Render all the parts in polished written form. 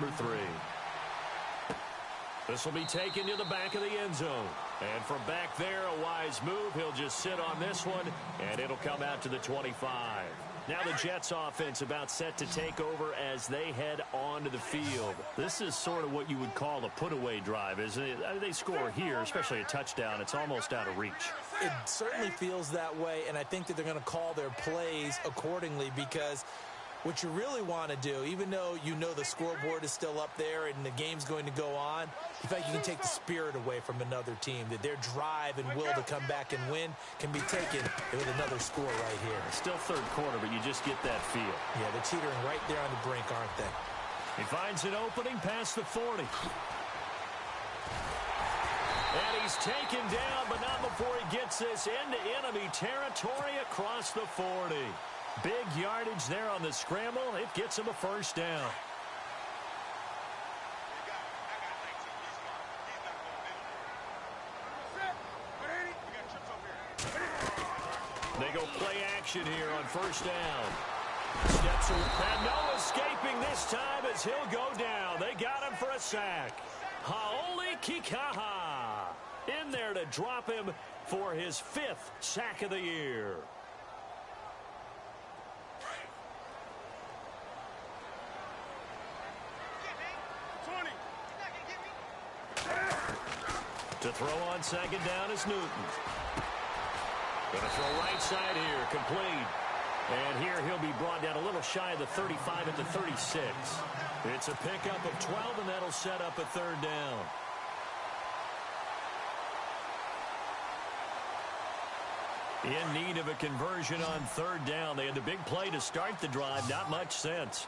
number 3. This will be taken to the back of the end zone. And from back there, a wise move. He'll just sit on this one, and it'll come out to the 25. Now the Jets offense about set to take over as they head onto the field. This is sort of what you would call a put-away drive, isn't it? I mean, they score here, especially a touchdown. It's almost out of reach. It certainly feels that way, and I think that they're going to call their plays accordingly because what you really want to do, even though you know the scoreboard is still up there and the game's going to go on, you feel like you can take the spirit away from another team, that their drive and will to come back and win can be taken with another score right here. It's still third quarter, but you just get that feel. Yeah, they're teetering right there on the brink, aren't they? He finds an opening past the 40. And he's taken down, but not before he gets this into enemy territory across the 40. Big yardage there on the scramble. It gets him a first down. They go play action here on first down. Steps and no escaping this time as he'll go down. They got him for a sack. Hau'oli Kikaha in there to drop him for his 5th sack of the year. To throw on second down is Newton. Going to throw right side here, complete. And here he'll be brought down a little shy of the 35 at the 36. It's a pickup of 12, and that'll set up a third down. In need of a conversion on third down. They had the big play to start the drive. Not much sense.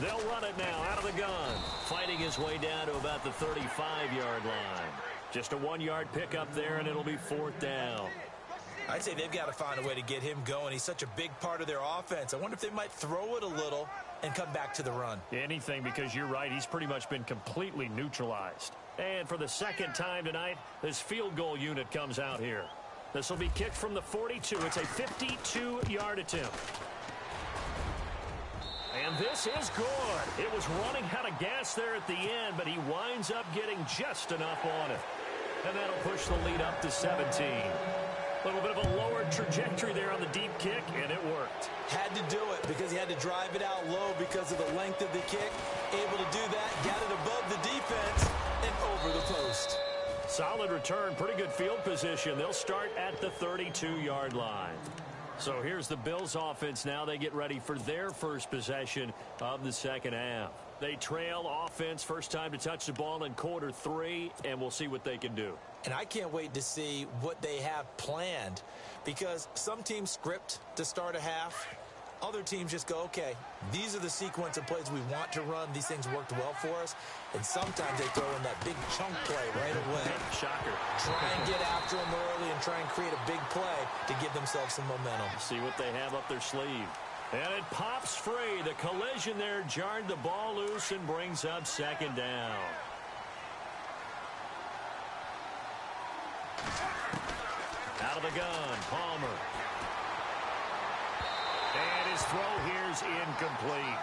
They'll run it now out of the gun. Fighting his way down to about the 35-yard line. Just a 1-yard pickup there, and it'll be 4th down. I'd say they've got to find a way to get him going. He's such a big part of their offense. I wonder if they might throw it a little and come back to the run. Anything, because you're right. He's pretty much been completely neutralized. And for the second time tonight, this field goal unit comes out here. This will be kicked from the 42. It's a 52-yard attempt. And this is good. It was running out of gas there at the end, but he winds up getting just enough on it. And that'll push the lead up to 17. A little bit of a lower trajectory there on the deep kick, and it worked. Had to do it because he had to drive it out low because of the length of the kick. Able to do that, got it above the defense, and over the post. Solid return, pretty good field position. They'll start at the 32-yard line. So here's the Bills offense now. They get ready for their first possession of the second half. They trail offense, first time to touch the ball in quarter 3, and we'll see what they can do. And I can't wait to see what they have planned because some teams script to start a half. Other teams just go, okay, these are the sequence of plays we want to run. These things worked well for us. And sometimes they throw in that big chunk play right away. Shocker. Try and get after them early and try and create a big play to give themselves some momentum. See what they have up their sleeve. And it pops free. The collision there jarred the ball loose and brings up second down. Out of the gun, Palmer. And his throw here's incomplete.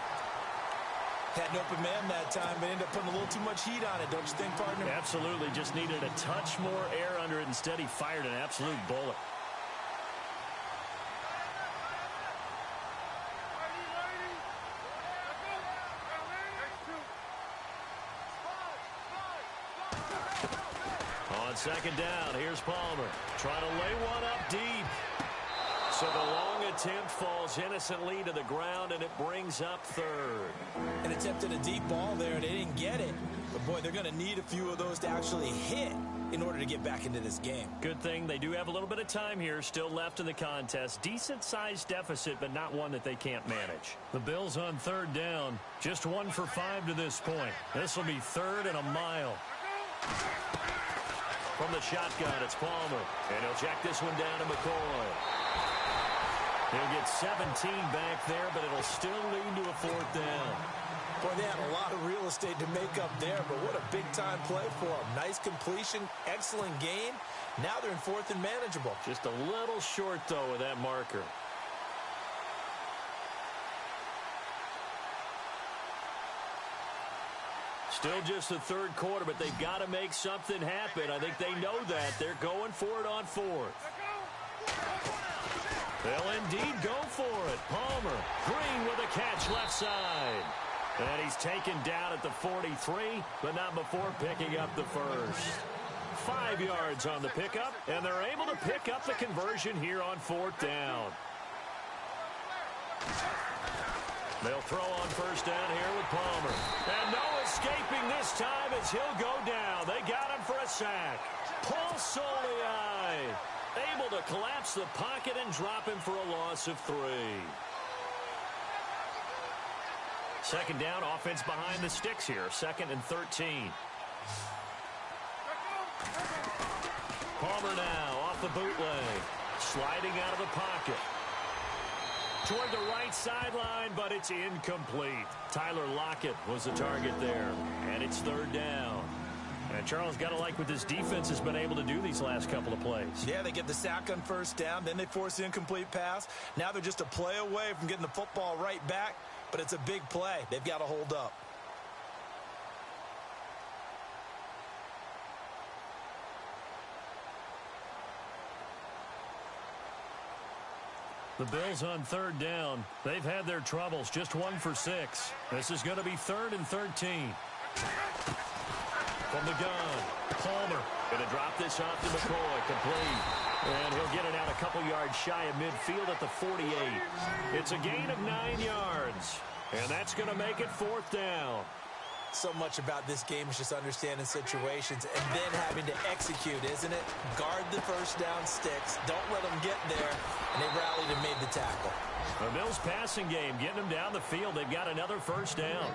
Had an open man that time, but ended up putting a little too much heat on it, don't you think, partner? Absolutely. Just needed a touch more air under it. Instead, he fired an absolute bullet. On second down, here's Palmer. Trying to lay one up deep. So the long attempt falls innocently to the ground, and it brings up third. An attempt at a deep ball there, and they didn't get it. But, boy, they're going to need a few of those to actually hit in order to get back into this game. Good thing they do have a little bit of time here still left in the contest. Decent-sized deficit, but not one that they can't manage. The Bills on third down, just 1 for 5 to this point. This will be 3rd and a mile. From the shotgun, it's Palmer. And he'll check this one down to McCoy. He'll get 17 back there, but it'll still lead to a 4th down. Boy, they had a lot of real estate to make up there, but what a big-time play for them. Nice completion, excellent gain. Now they're in 4th and manageable. Just a little short, though, with that marker. Still just the third quarter, but they've got to make something happen. I think they know that. They're going for it on fourth. They'll indeed go for it. Palmer, Green with a catch left side. And he's taken down at the 43, but not before picking up the first. 5 yards on the pickup, and they're able to pick up the conversion here on fourth down. They'll throw on first down here with Palmer. And no escaping this time as he'll go down. They got him for a sack. Paul Soliai able to collapse the pocket and drop him for a loss of 3. Second down, offense behind the sticks here. 2nd and 13. Palmer now off the bootleg. Sliding out of the pocket. Toward the right sideline, but it's incomplete. Tyler Lockett was the target there. And it's 3rd down. And Charles, got to like what this defense has been able to do these last couple of plays. Yeah, they get the sack on first down, then they force the incomplete pass. Now they're just a play away from getting the football right back, but it's a big play. They've got to hold up. The Bills on 3rd down. They've had their troubles, just 1 for 6. This is going to be 3rd and 13. From the gun, Palmer going to drop this off to McCoy, complete. And he'll get it out a couple yards shy of midfield at the 48. It's a gain of 9 yards. And that's going to make it 4th down. So much about this game is just understanding situations and then having to execute, isn't it? Guard the first down sticks. Don't let them get there. And they rallied and made the tackle. The Bills passing game, getting them down the field. They've got another first down.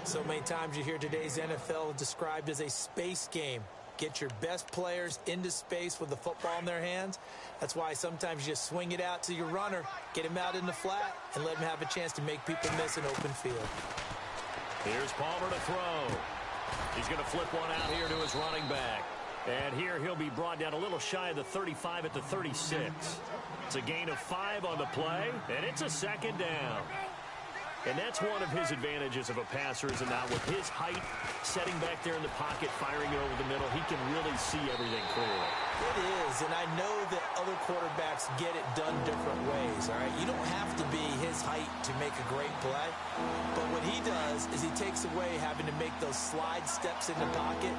So many times you hear today's NFL described as a space game. Get your best players into space with the football in their hands. That's why sometimes you just swing it out to your runner, get him out in the flat, and let him have a chance to make people miss an open field. Here's Palmer to throw. He's going to flip one out here to his running back. And here he'll be brought down a little shy of the 35 at the 36. It's a gain of 5 on the play, and it's a 2nd down. And that's one of his advantages of a passer, is it not? With his height, setting back there in the pocket, firing it over the middle, he can really see everything clearly. It is, and I know that other quarterbacks get it done different ways, all right? You don't have to be his height to make a great play, but what he does is he takes away having to make those slide steps in the pocket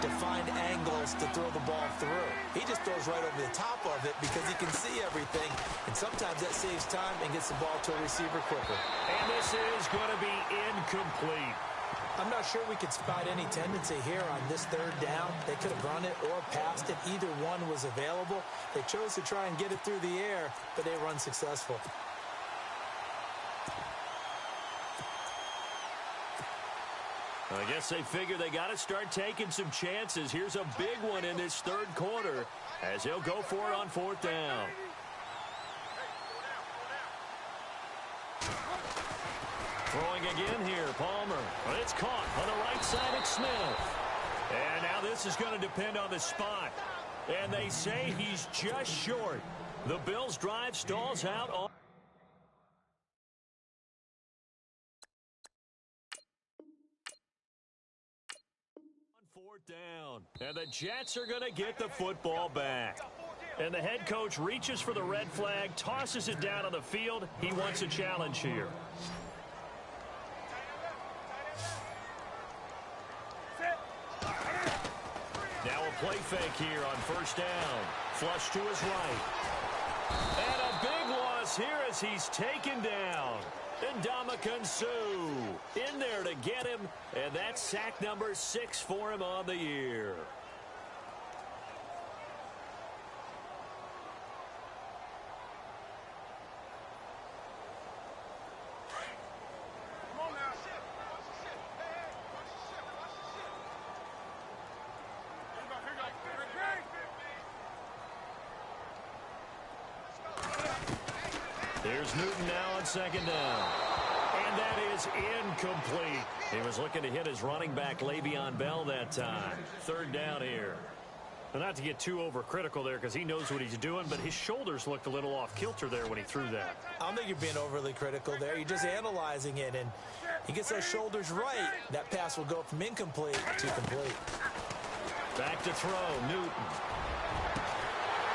to find angles to throw the ball through. He just throws right over the top of it because he can see everything, and sometimes that saves time and gets the ball to a receiver quicker. And this is going to be incomplete. I'm not sure we could spot any tendency here on this 3rd down. They could have run it or passed it. Either one was available. They chose to try and get it through the air, but they were unsuccessful. I guess they figure they got to start taking some chances. Here's a big one in this 3rd quarter as he'll go for it on 4th down. Throwing again here, Palmer. It's caught on the right side at Smith. And now this is going to depend on the spot. And they say he's just short. The Bills' drive stalls out on 4th down. And the Jets are going to get the football back. And the head coach reaches for the red flag, tosses it down on the field. He wants a challenge here. Now a play fake here on first down. Flush to his right. And a big loss here as he's taken down. And Ndamukong Suh in there to get him. And that's sack number 6 for him on the year. Here's Newton now on second down. And that is incomplete. He was looking to hit his running back, Le'Veon Bell, that time. Third down here. Well, not to get too overcritical there because he knows what he's doing, but his shoulders looked a little off kilter there when he threw that. I don't think you're being overly critical there. You're just analyzing it, and he gets those shoulders right. That pass will go from incomplete to complete. Back to throw, Newton.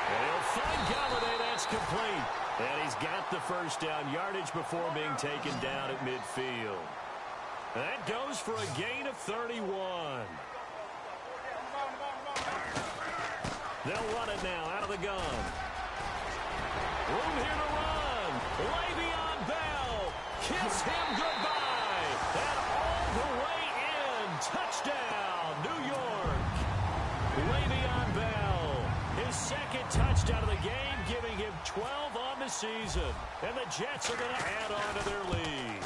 And he'll find Galladay. That's complete. And he's got the first down yardage before being taken down at midfield. That goes for a gain of 31. They'll run it now out of the gun. Room here to run. Le'Veon Bell. Kiss him goodbye. And all the way in. Touchdown, New York. Le'Veon Bell. His second touchdown of the game, giving him 12 on the season. And the Jets are going to add on to their lead.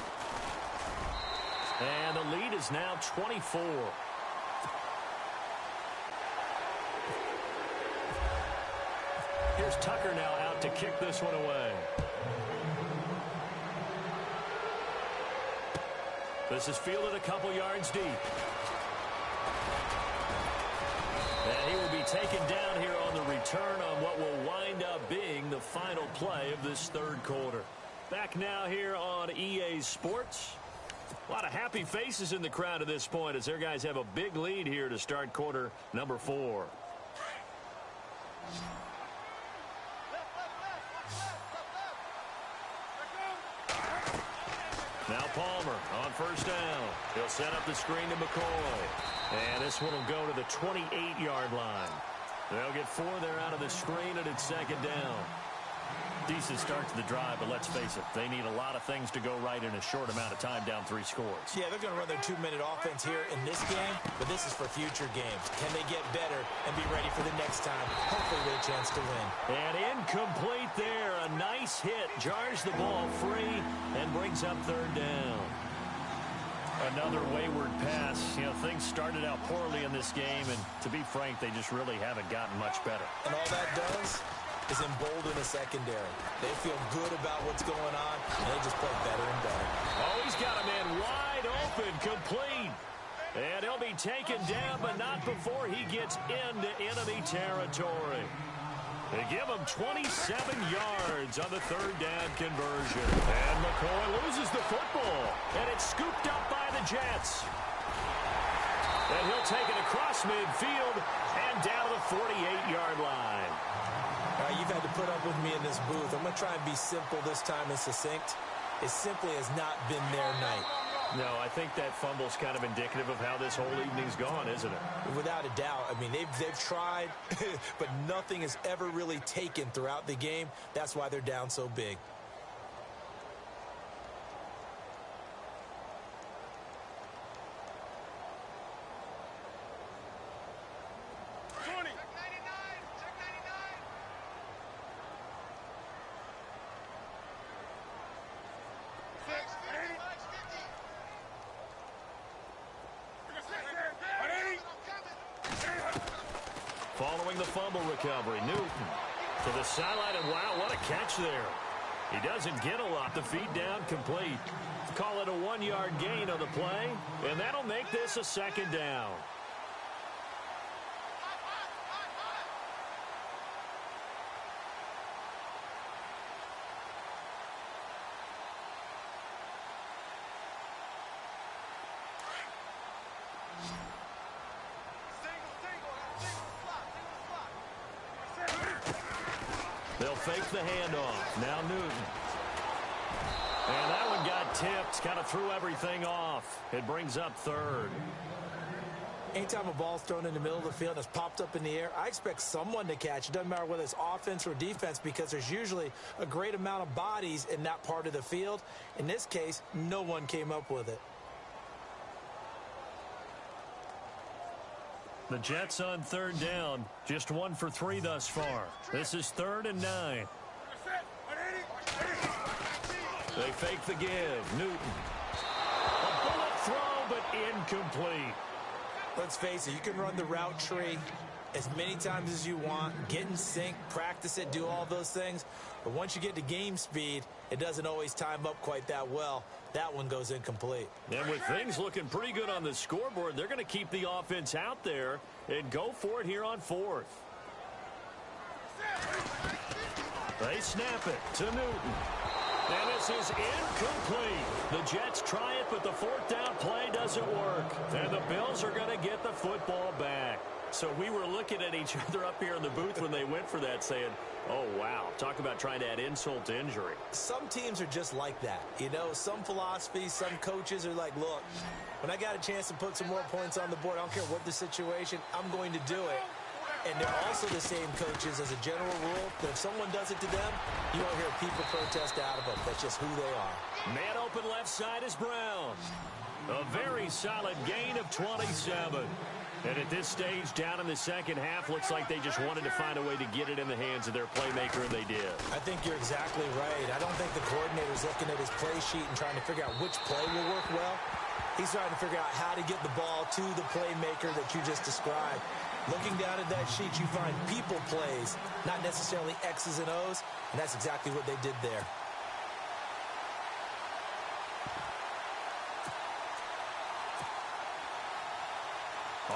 And the lead is now 24. Here's Tucker now out to kick this one away. This is fielded a couple yards deep. And he will be taken down here on the return on what will wind up being the final play of this third quarter. Back now here on EA Sports. A lot of happy faces in the crowd at this point as their guys have a big lead here to start quarter number 4. Now Palmer on first down. He'll set up the screen to McCoy. And this one will go to the 28-yard line. They'll get 4 there out of the screen, and it's second down. Decent start to the drive, but let's face it, they need a lot of things to go right in a short amount of time, down 3 scores. Yeah, they're going to run their 2-minute offense here in this game, but this is for future games. Can they get better and be ready for the next time, hopefully with a chance to win? And incomplete there. A nice hit. Jars the ball free and brings up third down. Another wayward pass. You know, things started out poorly in this game, and to be frank, they just really haven't gotten much better. And all that does is embolden a secondary. They feel good about what's going on, and they just play better and better. Oh, he's got a man wide open, complete. And he'll be taken down, but not before he gets into enemy territory. They give him 27 yards on the third down conversion. And McCoy loses the football, and it's scooped up by the Jets. And he'll take it across midfield and down to the 48-yard line. You've had to put up with me in this booth. I'm going to try and be simple this time and succinct. It simply has not been their night. No, I think that fumble's kind of indicative of how this whole evening's gone, isn't it? Without a doubt. I mean, they've tried, but nothing has ever really taken throughout the game. That's why they're down so big. Following the fumble recovery, Newton to the sideline, and wow, what a catch there. He doesn't get a lot. The feed down complete. Call it a 1-yard gain on the play, and that'll make this a second down. They'll fake the handoff. Now Newton. And that one got tipped. Kind of threw everything off. It brings up third. Anytime a ball's thrown in the middle of the field and it's popped up in the air, I expect someone to catch. It doesn't matter whether it's offense or defense because there's usually a great amount of bodies in that part of the field. In this case, no one came up with it. The Jets on third down, just 1 for 3 thus far. This is 3rd and 9. They fake the give. Newton. A bullet throw, but incomplete. Let's face it, you can run the route tree as many times as you want, get in sync, practice it, do all those things. But once you get to game speed, it doesn't always time up quite that well. That one goes incomplete. And with things looking pretty good on the scoreboard, they're going to keep the offense out there and go for it here on fourth. They snap it to Newton. And this is incomplete. The Jets try it, but the fourth down play doesn't work. And the Bills are going to get the football back. So we were looking at each other up here in the booth when they went for that saying, oh, wow, talk about trying to add insult to injury. Some teams are just like that. You know, some philosophies, some coaches are like, look, when I got a chance to put some more points on the board, I don't care what the situation, I'm going to do it. And they're also the same coaches as a general rule that if someone does it to them, you won't hear people protest out of it. That's just who they are. Man open left side is Brown. A very solid gain of 27. And at this stage, down in the second half, looks like they just wanted to find a way to get it in the hands of their playmaker, and they did. I think you're exactly right. I don't think the coordinator's looking at his play sheet and trying to figure out which play will work well. He's trying to figure out how to get the ball to the playmaker that you just described. Looking down at that sheet, you find people plays, not necessarily X's and O's, and that's exactly what they did there.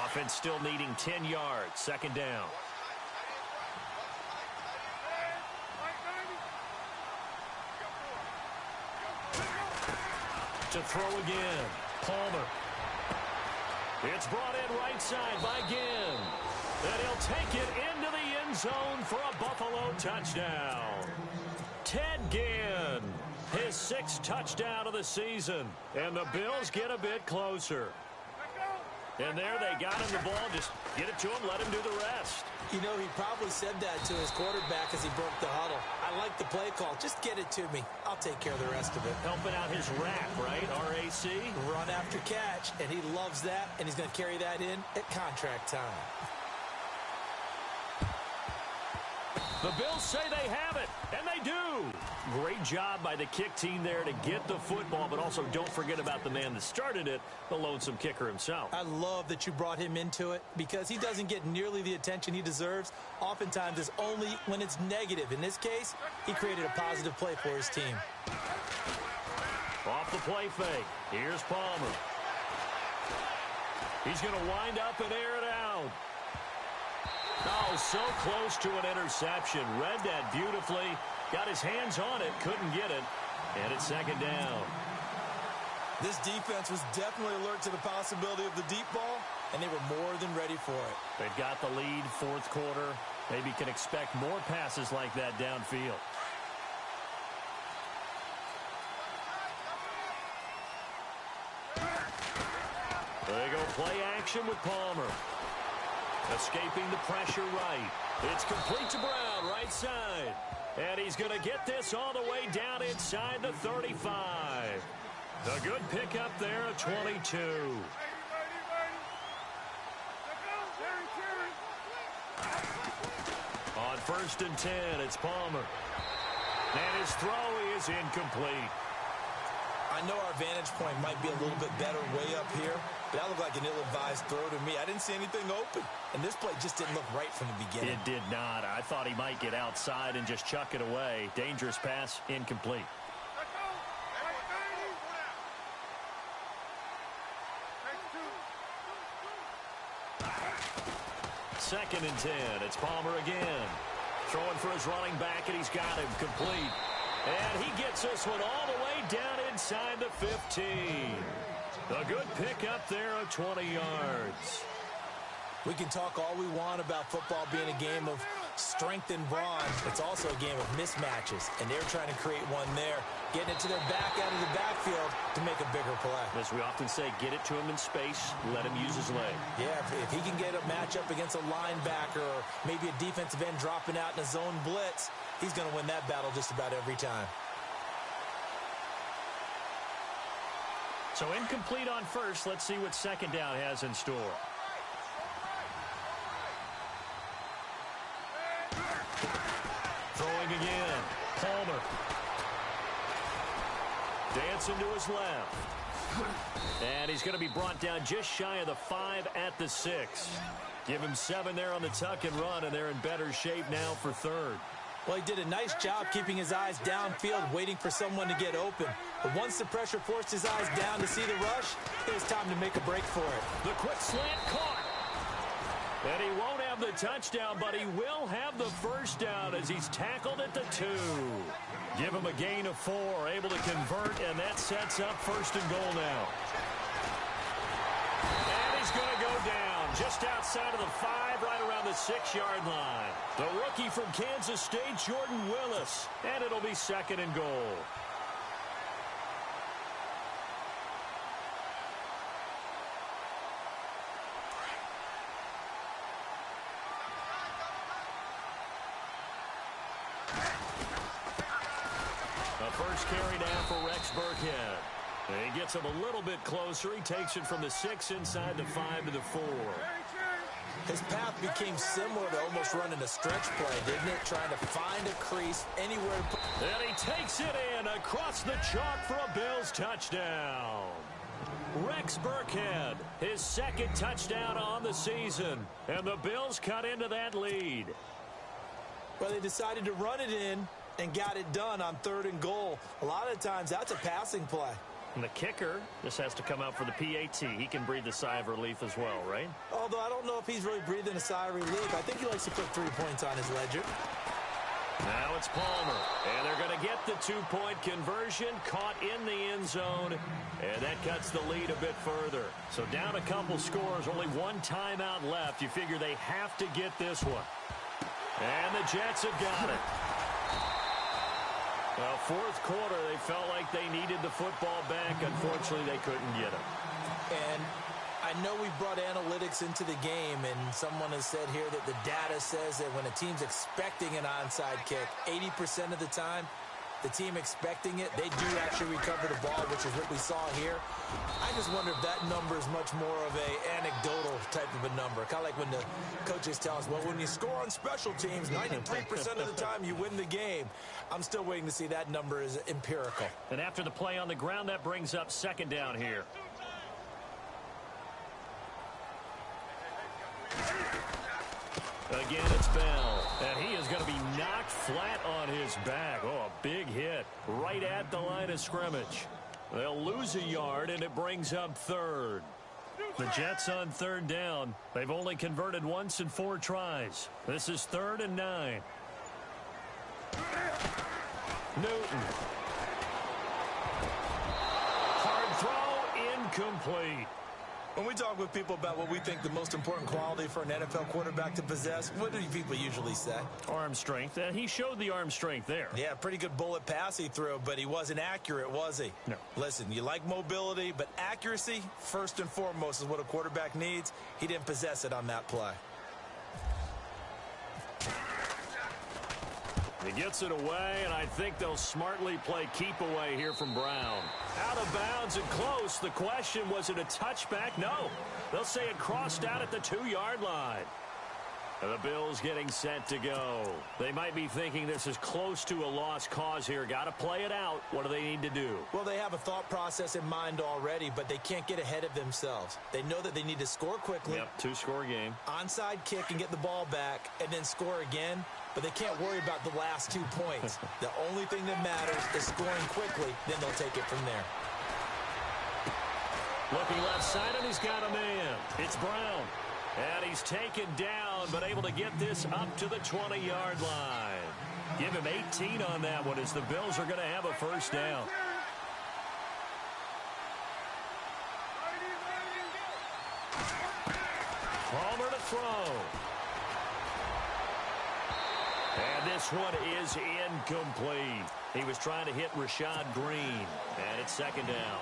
Offense still needing 10 yards. Second down. To throw again. Palmer. It's brought in right side by Ginn. And he'll take it into the end zone for a Buffalo touchdown. Ted Ginn, his 6th touchdown of the season. And the Bills get a bit closer. And there they got him the ball. Just get it to him, let him do the rest. You know, he probably said that to his quarterback as he broke the huddle. I like the play call. Just get it to me. I'll take care of the rest of it. Helping out his RAC, right? R-A-C? Run after catch, and he loves that, and he's going to carry that in at contract time. The Bills say they have it, and they do. Great job by the kick team there to get the football, but also don't forget about the man that started it, the lonesome kicker himself. I love that you brought him into it because he doesn't get nearly the attention he deserves. Oftentimes, it's only when it's negative. In this case, he created a positive play for his team. Off the play fake. Here's Palmer. He's going to wind up and air it out. Oh, so close to an interception. Read that beautifully. Got his hands on it. Couldn't get it. And it's second down. This defense was definitely alert to the possibility of the deep ball, and they were more than ready for it. They've got the lead, fourth quarter. Maybe can expect more passes like that downfield. They go play action with Palmer. Escaping the pressure right. It's complete to Brown, right side. And he's going to get this all the way down inside the 35. A good pickup there at 22. On 1st and 10, it's Palmer. And his throw is incomplete. I know our vantage point might be a little bit better way up here, but that looked like an ill-advised throw to me. I didn't see anything open, and this play just didn't look right from the beginning. It did not. I thought he might get outside and just chuck it away. Dangerous pass, incomplete. Second and 10. It's Palmer again. Throwing for his running back, and he's got him complete. And he gets this one all the way down inside the 15. A good pickup there of 20 yards. We can talk all we want about football being a game of strength and brawn. It's also a game of mismatches, and they're trying to create one there, getting it to their back out of the backfield to make a bigger play. As we often say, get it to him in space, let him use his leg. Yeah, if he can get a matchup against a linebacker or maybe a defensive end dropping out in a zone blitz, he's going to win that battle just about every time. So incomplete on first. Let's see what second down has in store. Throwing again. Palmer. Dancing to his left. And he's going to be brought down just shy of the 5 at the 6. Give him 7 there on the tuck and run, and they're in better shape now for third. Well, he did a nice job keeping his eyes downfield, waiting for someone to get open. But once the pressure forced his eyes down to see the rush, it was time to make a break for it. The quick slant caught. And he won't have the touchdown, but he will have the first down as he's tackled at the 2. Give him a gain of 4, able to convert, and that sets up first and goal now. And he's going to go down just outside of the 5, right around the 6-yard line. The rookie from Kansas State, Jordan Willis, and it'll be second and goal. First carry down for Rex Burkhead. And he gets him a little bit closer. He takes it from the 6 inside the 5 to the 4. His path became similar to almost running a stretch play, didn't it? Trying to find a crease anywhere to put. And he takes it in across the chalk for a Bills touchdown. Rex Burkhead, his second touchdown on the season. And the Bills cut into that lead. Well, they decided to run it in and got it done on third and goal. A lot of times, that's a passing play. And the kicker, this has to come out for the PAT. He can breathe a sigh of relief as well, right? Although I don't know if he's really breathing a sigh of relief. I think he likes to put 3 points on his ledger. Now it's Palmer. And they're going to get the 2-point conversion. Caught in the end zone. And that cuts the lead a bit further. So down a couple scores, only 1 timeout left. You figure they have to get this one. And the Jets have got it. Well, fourth quarter, they felt like they needed the football back. Unfortunately, they couldn't get it. And I know we brought analytics into the game, and someone has said here that the data says that when a team's expecting an onside kick, 80% of the time, the team expecting it, they do actually recover the ball, which is what we saw here. I just wonder if that number is much more of a anecdotal type of a number. Kind of like when the coaches tell us, well, when you score on special teams, 93% of the time you win the game. I'm still waiting to see that number is empirical. And after the play on the ground, that brings up second down here. Again, it's Bell. And he is going to be knocked flat on his back. Oh, a big hit right at the line of scrimmage. They'll lose a yard, and it brings up third. The Jets on third down. They've only converted once in 4 tries. This is 3rd and 9. Newton. Hard throw, incomplete. When we talk with people about what we think the most important quality for an NFL quarterback to possess, what do people usually say? Arm strength. And he showed the arm strength there. Yeah, pretty good bullet pass he threw, but he wasn't accurate, was he? No. Listen, you like mobility, but accuracy, first and foremost, is what a quarterback needs. He didn't possess it on that play. He gets it away, and I think they'll smartly play keep away here from Brown. Out of bounds and close. The question, was it a touchback? No. They'll say it crossed out at the 2-yard line. And the Bills getting set to go. They might be thinking this is close to a lost cause here. Got to play it out. What do they need to do? Well, they have a thought process in mind already, but they can't get ahead of themselves. They know that they need to score quickly. Yep, 2-score game. Onside kick and get the ball back and then score again. But they can't worry about the last 2 points. The only thing that matters is scoring quickly. Then they'll take it from there. Looking left side, and he's got a man. It's Brown. And he's taken down, but able to get this up to the 20-yard line. Give him 18 on that one as the Bills are going to have a first down. Palmer to throw. And this one is incomplete. He was trying to hit Rashad Green. And it's second down.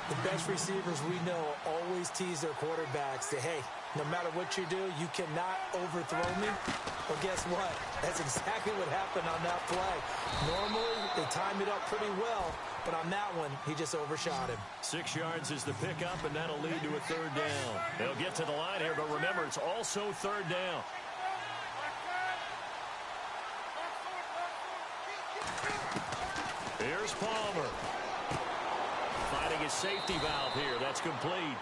The best receivers we know always tease their quarterbacks. Say, hey, no matter what you do, you cannot overthrow me. Well, guess what? That's exactly what happened on that play. Normally, they time it up pretty well, but on that one, he just overshot him. 6 yards is the pickup, and that'll lead to a third down. They'll get to the line here, but remember, it's also third down. Here's Palmer. finding his safety valve here. That's complete.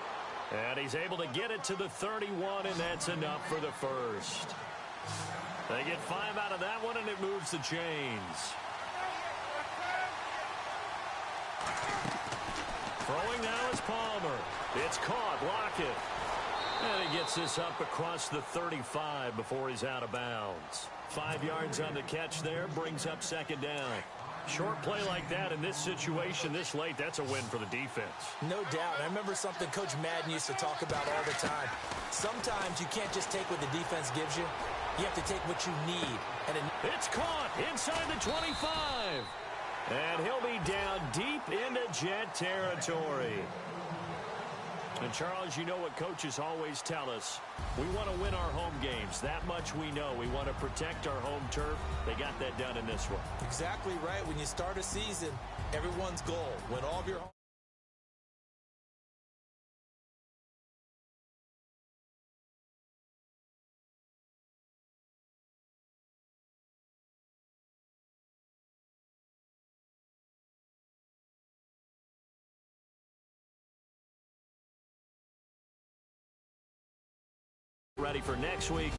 And he's able to get it to the 31, and that's enough for the first. They get 5 out of that one, and it moves the chains. Throwing now is Palmer. It's caught. Lockett. And he gets this up across the 35 before he's out of bounds. 5 yards on the catch there, brings up second down. Short play like that in this situation this late, that's a win for the defense. No doubt. I remember something Coach Madden used to talk about all the time. Sometimes you can't just take what the defense gives you. You have to take what you need. And it's caught inside the 25. And he'll be down deep into Jet territory. And, Charles, you know what coaches always tell us. We want to win our home games. That much we know. We want to protect our home turf. They got that done in this one. Exactly right. When you start a season, everyone's goal, win all of your home. Ready for next week.